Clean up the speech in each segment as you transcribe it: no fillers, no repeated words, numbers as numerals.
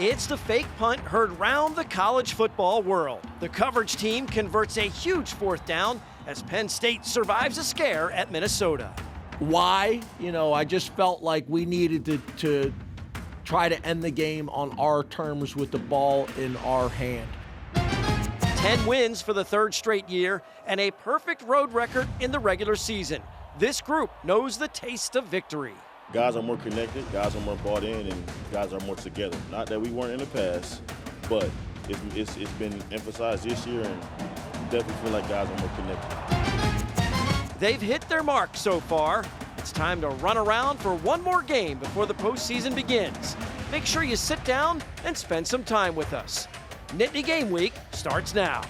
It's the fake punt heard round the college football world. The coverage team converts a huge fourth down as Penn State survives a scare at Minnesota. Why? I just felt like we needed to try to end the game on our terms with the ball in our hand. 10 wins for the third straight year and a perfect road record in the regular season. This group knows the taste of victory. Guys are more connected, guys are more bought in, and guys are more together. Not that we weren't in the past, but it's been emphasized this year, and definitely feel like guys are more connected. They've hit their mark so far. It's time to run around for one more game before the postseason begins. Make sure you sit down and spend some time with us. Nittany Game Week starts now.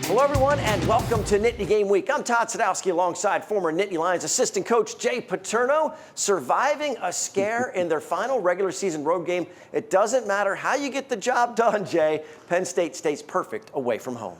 Hello, everyone, and welcome to Nittany Game Week. I'm Todd Sadowski alongside former Nittany Lions assistant coach Jay Paterno, surviving a scare in their final regular season road game. It doesn't matter how you get the job done, Jay. Penn State stays perfect away from home.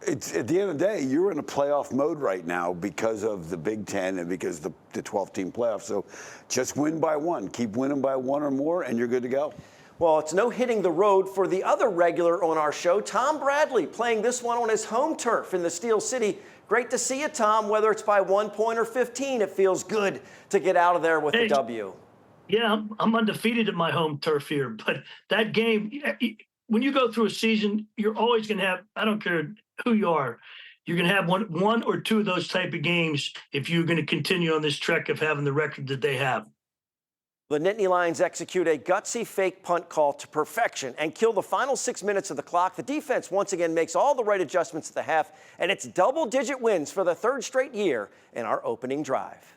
It's at the end of the day, you're in a playoff mode right now because of the Big Ten and because the 12-team playoff. So just win by one. Keep winning by one or more, and you're good to go. Well, it's no hitting the road for the other regular on our show, Tom Bradley, playing this one on his home turf in the Steel City. Great to see you, Tom. Whether it's by 1 point or 15, it feels good to get out of there with a W. Yeah, I'm undefeated at my home turf here. But that game, when you go through a season, you're always going to have, I don't care who you are, you're going to have one or two of those type of games if you're going to continue on this trek of having the record that they have. The Nittany Lions execute a gutsy fake punt call to perfection and kill the final 6 minutes of the clock. The defense once again makes all the right adjustments at the half, and it's double-digit wins for the third straight year in our opening drive.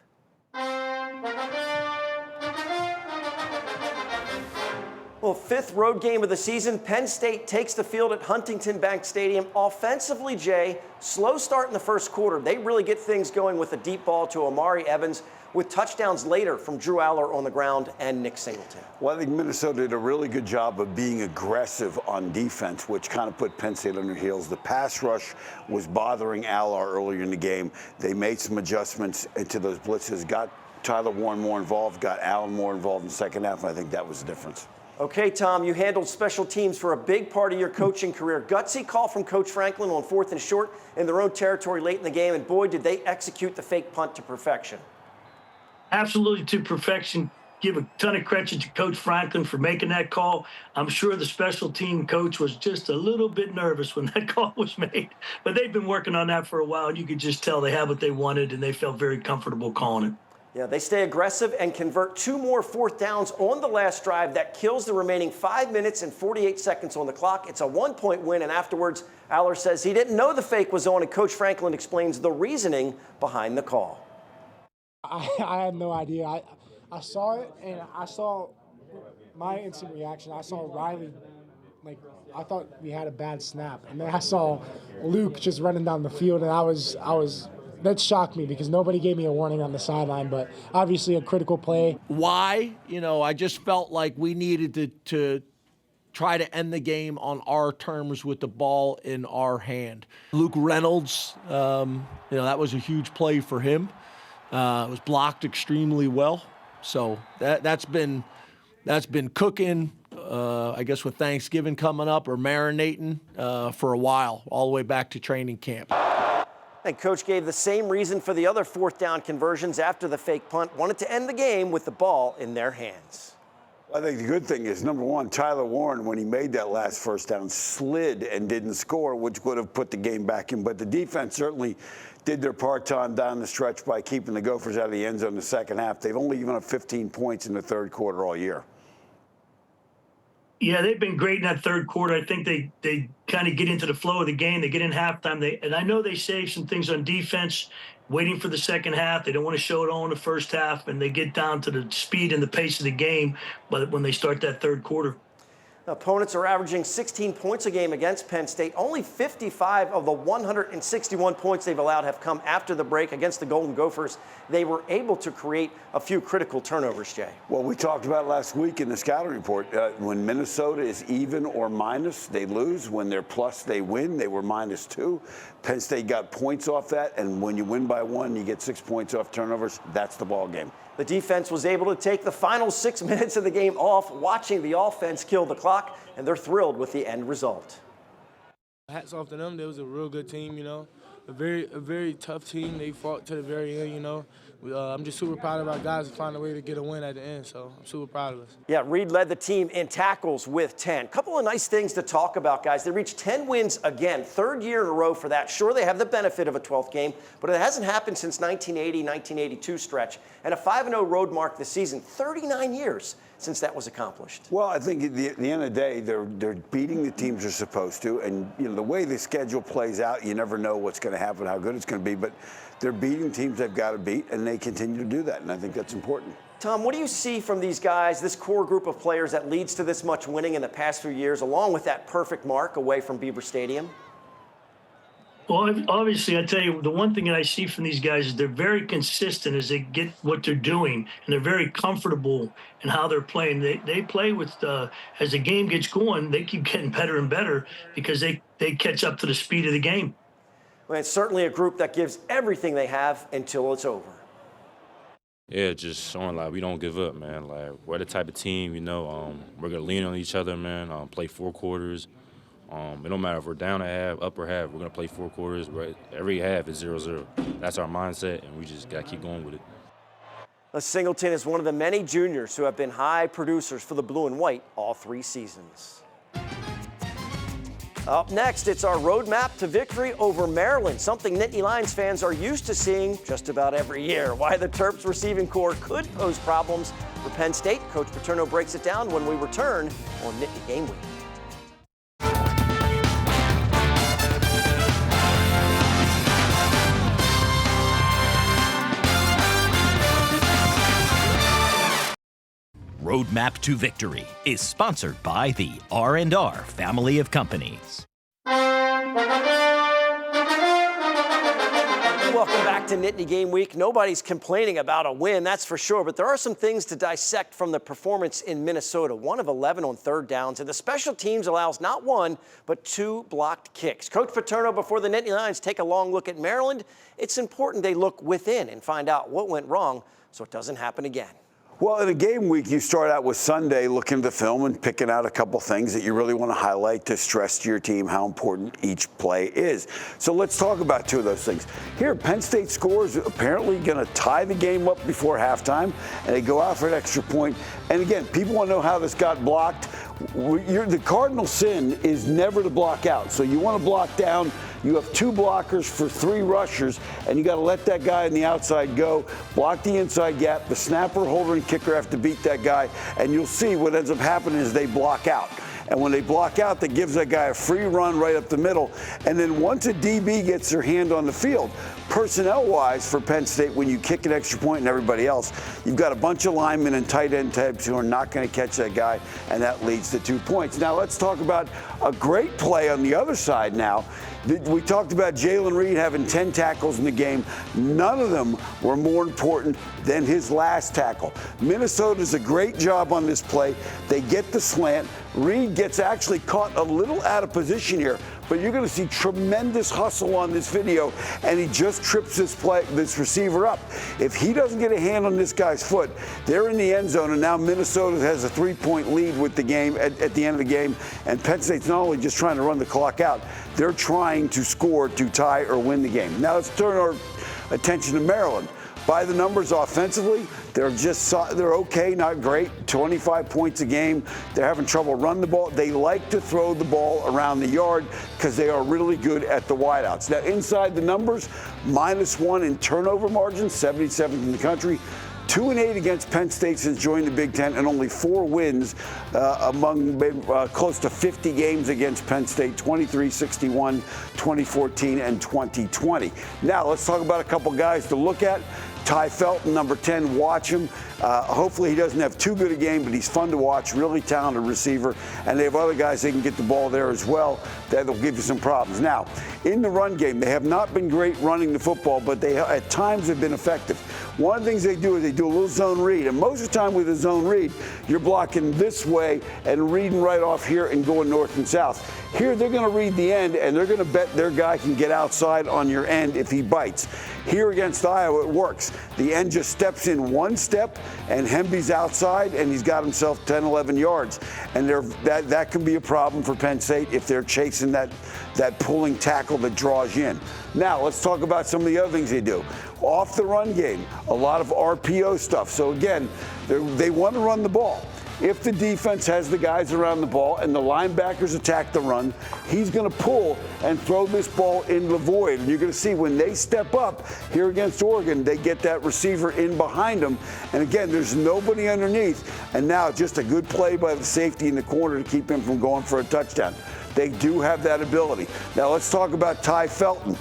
Well, fifth road game of the season, Penn State takes the field at Huntington Bank Stadium. Offensively, Jay, slow start in the first quarter. They really get things going with a deep ball to Amari Evans, with touchdowns later from Drew Aller on the ground and Nick Singleton. Well, I think Minnesota did a really good job of being aggressive on defense, which kind of put Penn State on their heels. The pass rush was bothering Aller earlier in the game. They made some adjustments into those blitzes, got Tyler Warren more involved, got Allen more involved in the second half, and I think that was the difference. Okay, Tom, you handled special teams for a big part of your coaching career. Gutsy call from Coach Franklin on 4th and short in their own territory late in the game, and boy, did they execute the fake punt to perfection. Absolutely to perfection. Give a ton of credit to Coach Franklin for making that call. I'm sure the special team coach was just a little bit nervous when that call was made, but they've been working on that for a while, and you could just tell they had what they wanted, and they felt very comfortable calling it. Yeah, they stay aggressive and convert 2 more fourth downs on the last drive. That kills the remaining 5 minutes and 48 seconds on the clock. It's a 1-point win, and afterwards, Aller says he didn't know the fake was on, and Coach Franklin explains the reasoning behind the call. I had no idea. I saw it, and I saw my instant reaction. I saw Riley, I thought we had a bad snap. And then I saw Luke just running down the field, and that shocked me because nobody gave me a warning on the sideline, but obviously a critical play. Why? I just felt like we needed to try to end the game on our terms with the ball in our hand. Luke Reynolds, that was a huge play for him. It was blocked extremely well. So that's been cooking, I guess, with Thanksgiving coming up, or marinating for a while, all the way back to training camp. And Coach gave the same reason for the other fourth down conversions after the fake punt, wanted to end the game with the ball in their hands. I think the good thing is, number one, Tyler Warren, when he made that last first down, slid and didn't score, which would have put the game back in. But the defense certainly did their part-time down the stretch by keeping the Gophers out of the end zone in the second half. They've only given up 15 points in the third quarter all year. Yeah, they've been great in that third quarter. I think they kind of get into the flow of the game. They get in halftime. And I know they save some things on defense, waiting for the second half. They don't want to show it all in the first half, and they get down to the speed and the pace of the game when they start that third quarter. Opponents are averaging 16 points a game against Penn State. Only 55 of the 161 points they've allowed have come after the break against the Golden Gophers. They were able to create a few critical turnovers, Jay. Well, we talked about last week in the scouting report. When Minnesota is even or minus, they lose. When they're plus, they win. They were -2. Penn State got points off that, and when you win by 1, you get 6 points off turnovers. That's the ball game. The defense was able to take the final 6 minutes of the game off, watching the offense kill the clock, and they're thrilled with the end result. Hats off to them. They was a real good team, you know, a very tough team. They fought to the very end, you know. I'm just super proud of our guys to find a way to get a win at the end, so I'm super proud of us. Yeah, Reed led the team in tackles with 10. Couple of nice things to talk about, guys. They reached 10 wins again, 3rd year in a row for that. Sure, they have the benefit of a 12th game, but it hasn't happened since 1980, 1982 stretch, and a 5-0 road mark this season. 39 years since that was accomplished. Well, I think at the end of the day, they're beating the teams they're supposed to, and you know the way the schedule plays out, you never know what's going to happen, how good it's going to be, but they're beating teams they've got to beat, and they continue to do that, and I think that's important. Tom, what do you see from these guys, this core group of players that leads to this much winning in the past few years, along with that perfect mark away from Beaver Stadium? Well, obviously, I tell you, the one thing that I see from these guys is they're very consistent as they get what they're doing, and they're very comfortable in how they're playing. They play with, as the game gets going, they keep getting better and better because they catch up to the speed of the game. Well, it's certainly a group that gives everything they have until it's over. Yeah, just showing like we don't give up, man. Like we're the type of team, you know, we're gonna lean on each other, man. Play 4 quarters. It don't matter if we're down a half, up or half. We're gonna play 4 quarters. Right, every half is 0-0. That's our mindset, and we just gotta keep going with it. Singleton is one of the many juniors who have been high producers for the blue and white all 3 seasons. Up next, it's our roadmap to victory over Maryland, something Nittany Lions fans are used to seeing just about every year. Why the Terps receiving core could pose problems for Penn State. Coach Paterno breaks it down when we return on Nittany Game Week. Roadmap to Victory is sponsored by the R&R family of companies. Welcome back to Nittany Game Week. Nobody's complaining about a win, that's for sure, but there are some things to dissect from the performance in Minnesota. 1 of 11 on 3rd downs, and the special teams allows not 1, but 2 blocked kicks. Coach Paterno, before the Nittany Lions take a long look at Maryland, it's important they look within and find out what went wrong so it doesn't happen again. Well, in a game week, you start out with Sunday looking at the film and picking out a couple things that you really want to highlight to stress to your team how important each play is. So let's talk about 2 of those things. Here, Penn State scores apparently going to tie the game up before halftime, and they go out for an extra point. And again, people want to know how this got blocked. The cardinal sin is never to block out. So you want to block down. You have 2 blockers for 3 rushers, and you got to let that guy on the outside go, block the inside gap. The snapper, holder, and kicker have to beat that guy, and you'll see what ends up happening is they block out. And when they block out, that gives that guy a free run right up the middle. And then once a DB gets their hand on the field, personnel-wise for Penn State, when you kick an extra point and everybody else, you've got a bunch of linemen and tight end types who are not going to catch that guy, and that leads to 2 points. Now let's talk about a great play on the other side now. We talked about Jalen Reed having 10 tackles in the game. None of them were more important than his last tackle. Minnesota does a great job on this play. They get the slant. Reed gets actually caught a little out of position here, but you're going to see tremendous hustle on this video, and he just trips this receiver up. If he doesn't get a hand on this guy's foot, they're in the end zone, and now Minnesota has a 3-point lead with the game at the end of the game, and Penn State's not only just trying to run the clock out, they're trying to score to tie or win the game. Now let's turn our attention to Maryland. By the numbers offensively, they're okay, not great. 25 points a game. They're having trouble running the ball. They like to throw the ball around the yard because they are really good at the wideouts. Now, inside the numbers, -1 in turnover margin, 77th in the country. 2-8 against Penn State since joining the Big Ten, and only 4 wins among close to 50 games against Penn State, 23, 61, 2014, and 2020. Now, let's talk about a couple guys to look at. Ty Felton, number 10, watch him. Hopefully he doesn't have too good a game, but he's fun to watch, really talented receiver. And they have other guys that can get the ball there as well. That'll give you some problems. Now, in the run game, they have not been great running the football, but they at times have been effective. One of the things they do is they do a little zone read. And most of the time with a zone read, you're blocking this way and reading right off here and going north and south. Here, they're going to read the end, and they're going to bet their guy can get outside on your end if he bites. Here against Iowa, it works. The end just steps in one step, and Hemby's outside, and he's got himself 10, 11 yards. And that can be a problem for Penn State if they're chasing that pulling tackle that draws you in. Now, let's talk about some of the other things they do. Off the run game, a lot of RPO stuff. So, again, they want to run the ball. If the defense has the guys around the ball and the linebackers attack the run, he's going to pull and throw this ball in the void. And you're going to see when they step up here against Oregon, they get that receiver in behind them. And again, there's nobody underneath. And now just a good play by the safety in the corner to keep him from going for a touchdown. They do have that ability. Now let's talk about Ty Felton,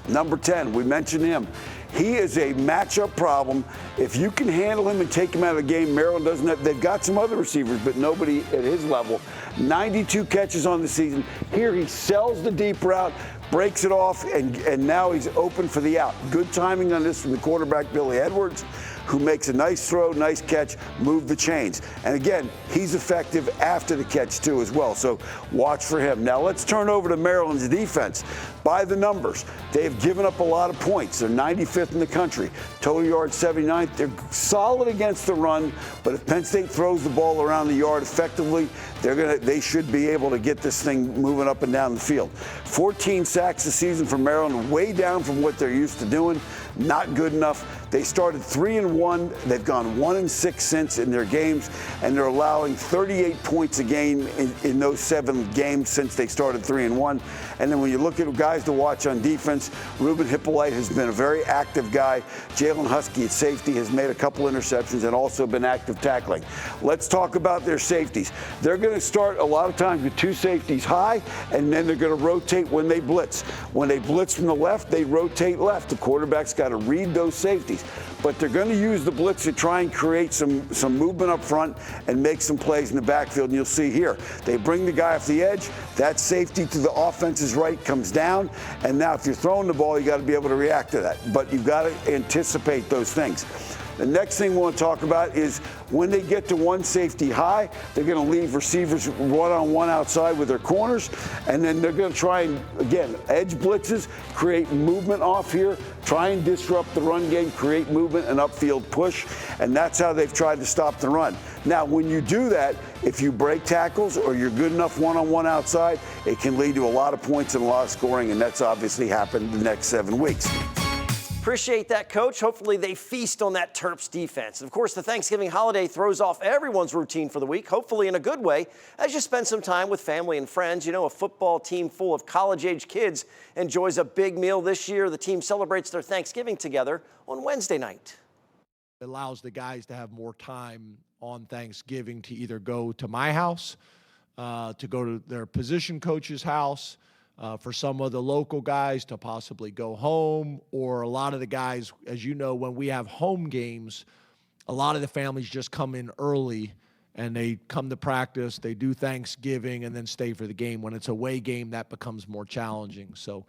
number 10. We mentioned him. He is a matchup problem. If you can handle him and take him out of the game, Maryland doesn't have, they've got some other receivers, but nobody at his level. 92 catches on the season. Here he sells the deep route, breaks it off, and now he's open for the out. Good timing on this from the quarterback, Billy Edwards, who makes a nice throw, nice catch, move the chains. And again, he's effective after the catch too as well. So watch for him. Now let's turn over to Maryland's defense. By the numbers, they've given up a lot of points. They're 95th in the country. Total yards 79th. They're solid against the run, but if Penn State throws the ball around the yard effectively, they should be able to get this thing moving up and down the field. 14 sacks this season for Maryland, way down from what they're used to doing. Not good enough. They started 3-1. They've gone 1-6 since in their games, and they're allowing 38 points a game in those 7 games since they started 3-1. And then when you look at guys to watch on defense, Ruben Hippolyte has been a very active guy. Jalen Husky at safety has made a couple interceptions and also been active tackling. Let's talk about their safeties. They're going to start a lot of times with 2 safeties high, and then they're going to rotate when they blitz. When they blitz from the left, they rotate left. The quarterback's got to read those safeties. But they're going to use the blitz to try and create some movement up front and make some plays in the backfield. And you'll see here, they bring the guy off the edge. That safety to the offense's right comes down. And now if you're throwing the ball, you got to be able to react to that. But you've got to anticipate those things. The next thing we want to talk about is when they get to 1 safety high, they're going to leave receivers one-on-one outside with their corners, and then they're going to try and, again, edge blitzes, create movement off here, try and disrupt the run game, create movement and upfield push, and that's how they've tried to stop the run. Now, when you do that, if you break tackles or you're good enough one-on-one outside, it can lead to a lot of points and a lot of scoring, and that's obviously happened the next 7 weeks. Appreciate that, Coach. Hopefully they feast on that Terps defense. And of course, the Thanksgiving holiday throws off everyone's routine for the week, hopefully in a good way, as you spend some time with family and friends. You know, a football team full of college-age kids enjoys a big meal this year. The team celebrates their Thanksgiving together on Wednesday night. It allows the guys to have more time on Thanksgiving to either go to my house, to go to their position coach's house, for some of the local guys to possibly go home, or a lot of the guys, as you know, when we have home games, a lot of the families just come in early and they come to practice, they do Thanksgiving, and then stay for the game. When it's a away game, that becomes more challenging. So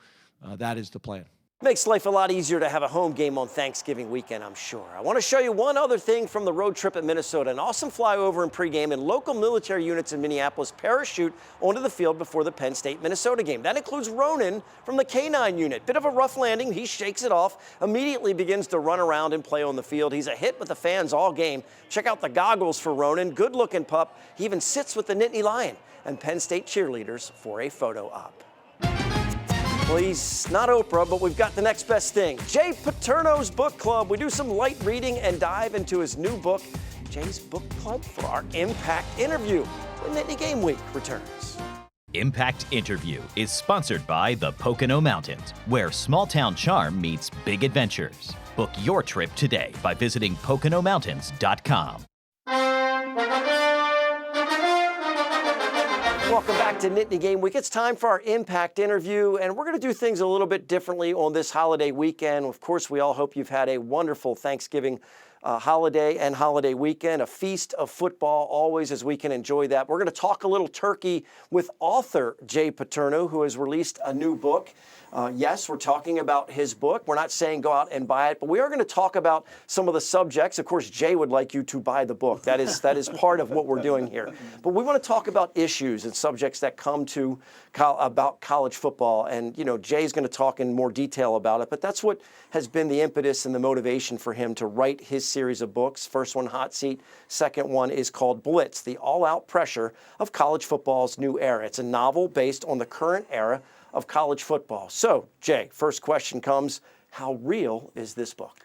that is the plan. Makes life a lot easier to have a home game on Thanksgiving weekend, I'm sure. I want to show you one other thing from the road trip at Minnesota. An awesome flyover and pregame, and local military units in Minneapolis parachute onto the field before the Penn State-Minnesota game. That includes Ronan from the K-9 unit. Bit of a rough landing. He shakes it off, immediately begins to run around and play on the field. He's a hit with the fans all game. Check out the goggles for Ronan. Good-looking pup. He even sits with the Nittany Lion and Penn State cheerleaders for a photo op. Well, he's not Oprah, but we've got the next best thing. Jay Paterno's book club. We do some light reading and dive into his new book, Jay's Book Club, for our Impact interview when Nittany Game Week returns. Impact Interview is sponsored by the Pocono Mountains, where small-town charm meets big adventures. Book your trip today by visiting PoconoMountains.com. Welcome back to Nittany Game Week. It's time for our Impact interview, and we're going to do things a little bit differently on this holiday weekend. Of course, we all hope you've had a wonderful Thanksgiving holiday and holiday weekend, a feast of football always as we can enjoy that. We're going to talk a little turkey with author Jay Paterno, who has released a new book. Yes, we're talking about his book. We're not saying go out and buy it, but we are going to talk about some of the subjects. Of course, Jay would like you to buy the book. That is part of what we're doing here. But we want to talk about issues and subjects that come to about college football. And, you know, Jay's going to talk in more detail about it. But that's what has been the impetus and the motivation for him to write his series of books. First one, Hot Seat. Second one is called Blitz, the all-out pressure of college football's new era. It's a novel based on the current era of college football. So, Jay, first question comes, how real is this book?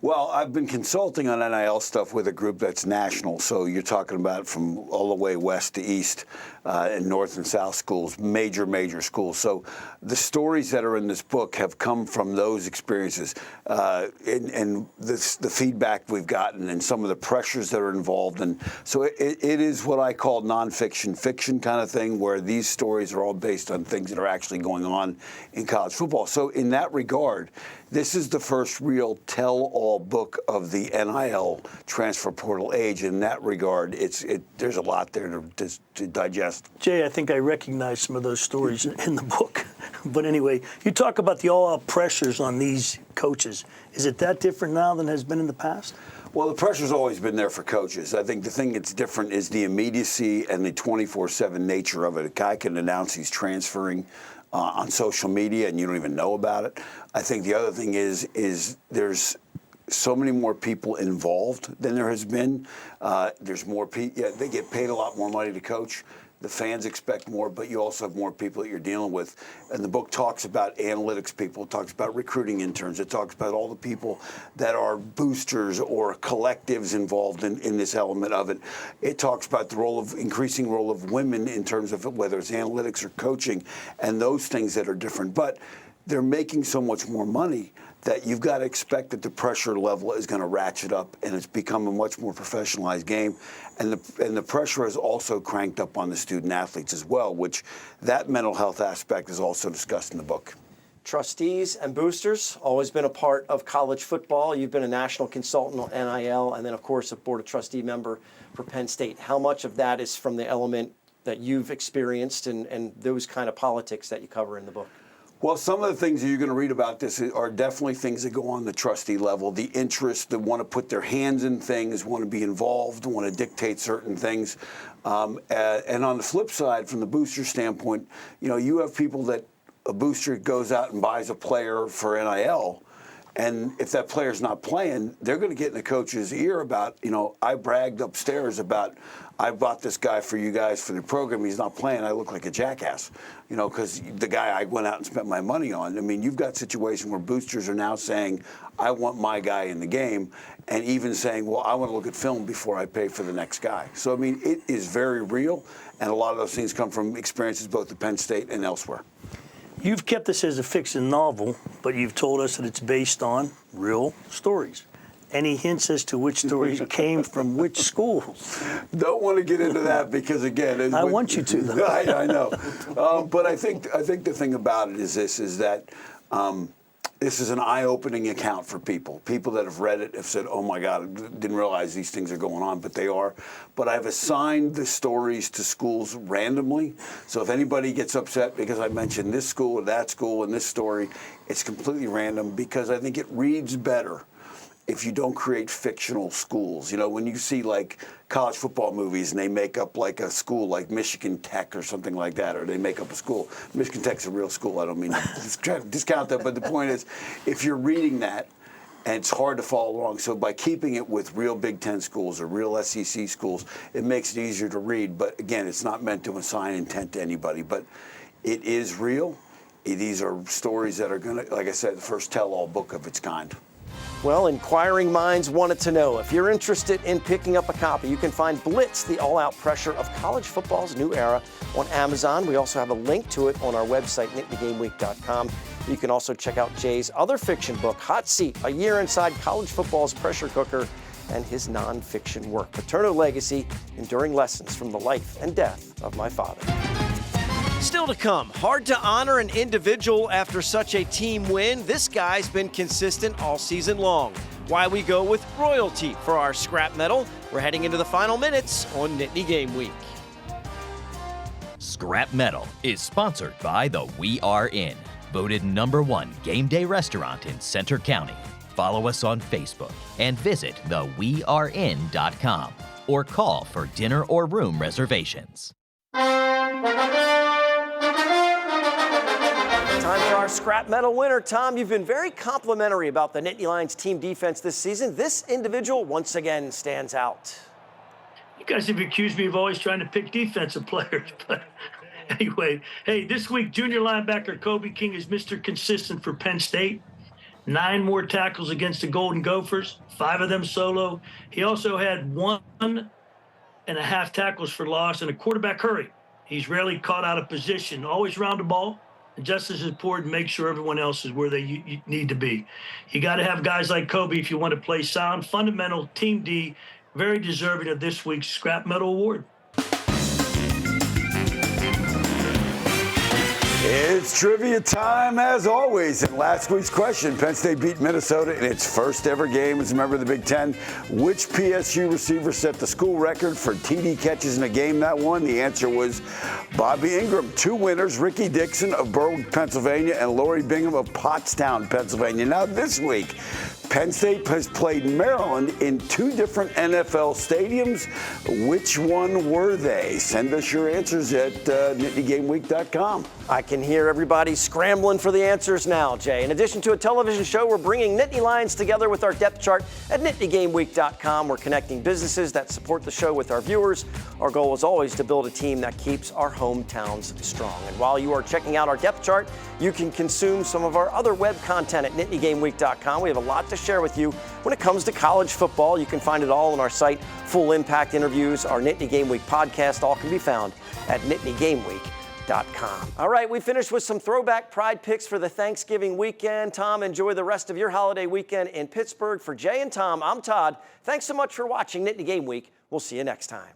Well, I've been consulting on NIL stuff with a group that's national, so you're talking about from all the way west to east and north and south schools, major schools. So the stories that are in this book have come from those experiences and the feedback we've gotten and some of the pressures that are involved. And so it is what I call nonfiction, fiction kind of thing, where these stories are all based on things that are actually going on in college football. So in that regard, this is the first real tell-all book of the NIL transfer portal age. In that regard, there's a lot there to digest. Jay, I think I recognize some of those stories in the book. But anyway, you talk about the all-out pressures on these coaches. Is it that different now than has been in the past? Well, the pressure's always been there for coaches. I think the thing that's different is the immediacy and the 24/7 nature of it. A guy can announce he's transferring on social media and you don't even know about it. I think the other thing is there's so many more people involved than there has been. There's more people. They get paid a lot more money to coach. The fans expect more, but you also have more people that you're dealing with. And the book talks about analytics people, it talks about recruiting interns, it talks about all the people that are boosters or collectives involved in this element of it. It talks about the increasing role of women in terms of whether it's analytics or coaching and those things that are different. But they're making so much more money that you've got to expect that the pressure level is going to ratchet up, and it's become a much more professionalized game. And the pressure is also cranked up on the student athletes as well, which that mental health aspect is also discussed in the book. Trustees and boosters, always been a part of college football. You've been a national consultant on NIL, and then, of course, a board of trustee member for Penn State. How much of that is from the element that you've experienced and those kind of politics that you cover in the book? Well, some of the things that you're going to read about this are definitely things that go on the trustee level, the interest, that want to put their hands in things, want to be involved, want to dictate certain things. And on the flip side, from the booster standpoint, you know, you have people that a booster goes out and buys a player for NIL, and if that player's not playing, they're going to get in the coach's ear about, you know, I bragged upstairs about I bought this guy for you guys for the program. He's not playing. I look like a jackass, you know, because the guy I went out and spent my money on. I mean, you've got situations where boosters are now saying, I want my guy in the game, and even saying, well, I want to look at film before I pay for the next guy. So, I mean, it is very real, and a lot of those things come from experiences both at Penn State and elsewhere. You've kept this as a fiction novel, but you've told us that it's based on real stories. Any hints as to which stories came from which schools? Don't want to get into that because, again, I want you to, though. I know, but I think the thing about it is this: is that this is an eye-opening account for people. People that have read it have said, "Oh my God, I didn't realize these things are going on," but they are. But I've assigned the stories to schools randomly. So if anybody gets upset because I mentioned this school or that school in this story, it's completely random because I think it reads better if you don't create fictional schools. You know, when you see like college football movies and they make up like a school like Michigan Tech or something like that, or they make up a school. Michigan Tech's a real school. I don't mean to discount that, but the point is, if you're reading that, and it's hard to follow along. So by keeping it with real Big Ten schools or real SEC schools, it makes it easier to read. But again, it's not meant to assign intent to anybody, but it is real. These are stories that are going to, like I said, the first tell-all book of its kind. Well, inquiring minds wanted to know. If you're interested in picking up a copy, you can find Blitz, the all-out pressure of college football's new era, on Amazon. We also have a link to it on our website, nittanygameweek.com. You can also check out Jay's other fiction book, Hot Seat, A Year Inside College Football's Pressure Cooker, and his nonfiction work, Paterno Legacy, Enduring Lessons from the Life and Death of My Father. Still to come, hard to honor an individual after such a team win. This guy's been consistent all season long. Why we go with royalty for our scrap metal. We're heading into the final minutes on Nittany Game Week. Scrap Metal is sponsored by the We Are Inn, voted #1 game day restaurant in Center County. Follow us on Facebook and visit thewearein.com or call for dinner or room reservations. Time for our scrap metal winner. Tom, you've been very complimentary about the Nittany Lions team defense this season. This individual once again stands out. You guys have accused me of always trying to pick defensive players, but anyway, hey, this week junior linebacker Kobe King is Mr. Consistent for Penn State. 9 more tackles against the Golden Gophers, 5 of them solo. He also had 1.5 tackles for loss and a quarterback hurry. He's rarely caught out of position, always round the ball. And just as important, make sure everyone else is where they need to be. You got to have guys like Kobe if you want to play sound, fundamental, Team D, very deserving of this week's Scrap Metal Award. It's trivia time as always. And last week's question, Penn State beat Minnesota in its first ever game as a member of the Big Ten. Which PSU receiver set the school record for TD catches in a game that won? The answer was Bobby Ingram. 2 winners, Ricky Dixon of Berwick, Pennsylvania, and Lori Bingham of Pottstown, Pennsylvania. Now this week, Penn State has played Maryland in 2 different NFL stadiums. Which one were they? Send us your answers at NittanyGameWeek.com. I can hear everybody scrambling for the answers now, Jay. In addition to a television show, we're bringing Nittany Lions together with our depth chart at NittanyGameWeek.com. We're connecting businesses that support the show with our viewers. Our goal is always to build a team that keeps our hometowns strong. And while you are checking out our depth chart, you can consume some of our other web content at NittanyGameWeek.com. We have a lot to share with you when it comes to college football. You can find it all on our site. Full impact interviews, our Nittany Game Week podcast, all can be found at NittanyGameWeek.com. All right, we finished with some throwback pride picks for the Thanksgiving weekend. Tom, enjoy the rest of your holiday weekend in Pittsburgh. For Jay and Tom, I'm Todd. Thanks so much for watching Nittany Game Week. We'll see you next time.